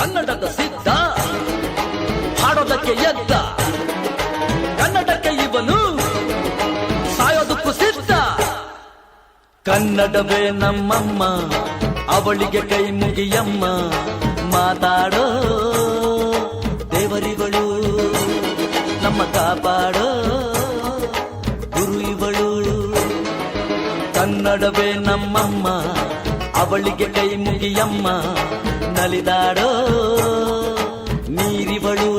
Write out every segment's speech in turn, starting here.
ಕನ್ನಡದ ಸಿದ್ಧ ಹಾಡೋದಕ್ಕೆ ಎದ್ದ ಕನ್ನಡಕ್ಕೆ ಇವನು ಸಾಯೋದಕ್ಕೂ ಸಿದ್ಧ. ಕನ್ನಡವೇ ನಮ್ಮಮ್ಮ ಅವಳಿಗೆ ಕೈ ಮುಗಿಯಮ್ಮ, ಮಾತಾಡೋ ದೇವರಿಗಳು ನಮ್ಮ ಕಾಪಾಡೋ ಗುರು ಇವಳು. ಕನ್ನಡವೇ ನಮ್ಮಮ್ಮ ಅವಳಿಗೆ ಕೈ ಮುಗಿಯಮ್ಮ, ನಲಿದಾಡೋ ನೀರಿವಳು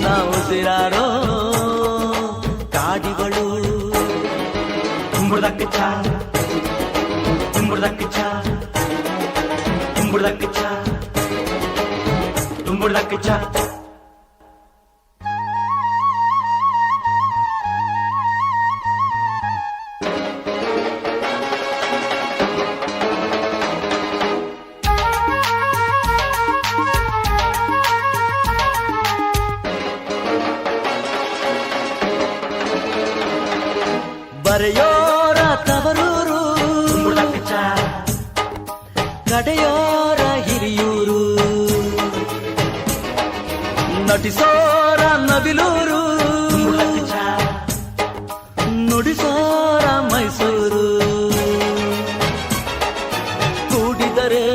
ನಾವು ಉಸಿರಾಡೋ ಕಾಡಿವಳು. ತುಂಬುದಕ್ಕೆ ಚಾ ತುಂಬುದಕ್ಕೆ ಚಾ ತುಂಬುದಕ್ಕೆ ಚಾ ತುಂಬುದಕ್ಕೆ ಚಾ. ಬರೆಯೋರ ತವರೂರು ತುಂಬುದಕ್ಕೆ ಚಾ ಕಡೆಯೋರ ಹಿರಿಯೂರು, ನಟಿಸೋರ ನವಿಲೂರು ತುಂಬುದಕ್ಕೆ ಚಾ ನುಡಿಸೋರ ಮೈಸೂರು. ಕೂಡಿದರೆ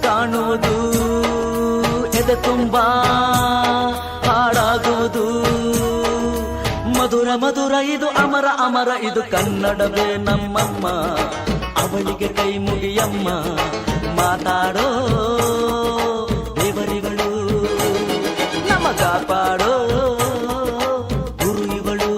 ಕಾಣುವುದು ಎದೆ ತುಂಬಾ ಹಾಡಾಗುವುದು, ಮಧುರ ಮಧುರ ಇದು ಅಮರ ಅಮರ ಇದು. ಕನ್ನಡವೇ ನಮ್ಮಮ್ಮ ಅವಳಿಗೆ ಕೈ ಮುಗಿಯಮ್ಮ, ಮಾತಾಡೋ ದೇವರಿಗಳು ನಮ್ಮ ಕಾಪಾಡೋ ಗುರು ಇವಳು.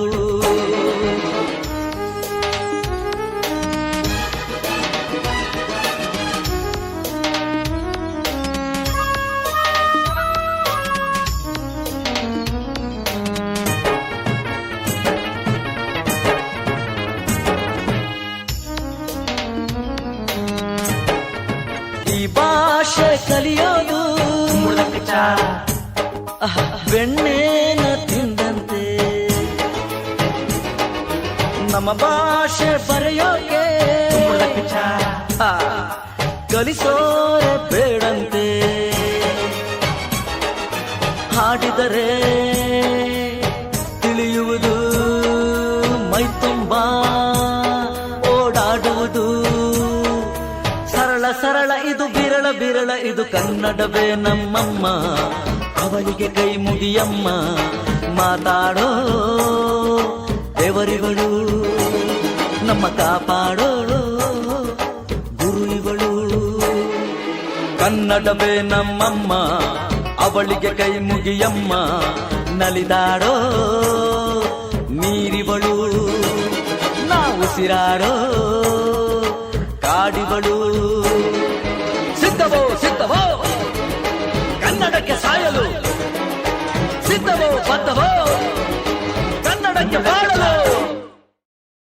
ಈ ಭಾಷೆ ಕಲಿಯೋದು ತುಂಬುದಕ್ಕೆ ಚಾ ಬೆಣ್ಣೆನ ತಿಂದಂತೆ, ನಮ್ಮ ಭಾಷೆ ಬರೆಯೋಕೆ ತುಂಬುದಕ್ಕೆ ಚಾ ಕಲಿಸೋರೆ ಬೇಡಂತೆ. ಹಾಡಿದರೆ ತಿಳಿಯುವುದು ಮೈ ತುಂಬ ಓಡಾಡುವುದು, ಸರಳ ಸರಳ ಇದು ಬಿರಳ ಬಿರಳ ಇದು. ಕನ್ನಡವೇ ನಮ್ಮಮ್ಮ ಅವಳಿಗೆ ಕೈ ಮುಗಿಯಮ್ಮ, ಮಾತಾಡೋ ದೇವರಿಗಳು ನಮ್ಮ ಕಾಪಾಡೋ ಗುರು ಇವಳು. ಕನ್ನಡವೇ ನಮ್ಮಮ್ಮ ಅವಳಿಗೆ ಕೈ ಮುಗಿಯಮ್ಮ, ನಲಿದಾಡೋ ನೀರಿವಳು ನಾವು ಉಸಿರಾಡೋ ಕಾಡಿವಳು. ಸಿದ್ಧವೋ ಸಿದ್ಧವೋ ಕನ್ನಡಕ್ಕೆ ಸಾಯಲು, ಸಿದ್ಧವೋ ಬದ್ಧವೋ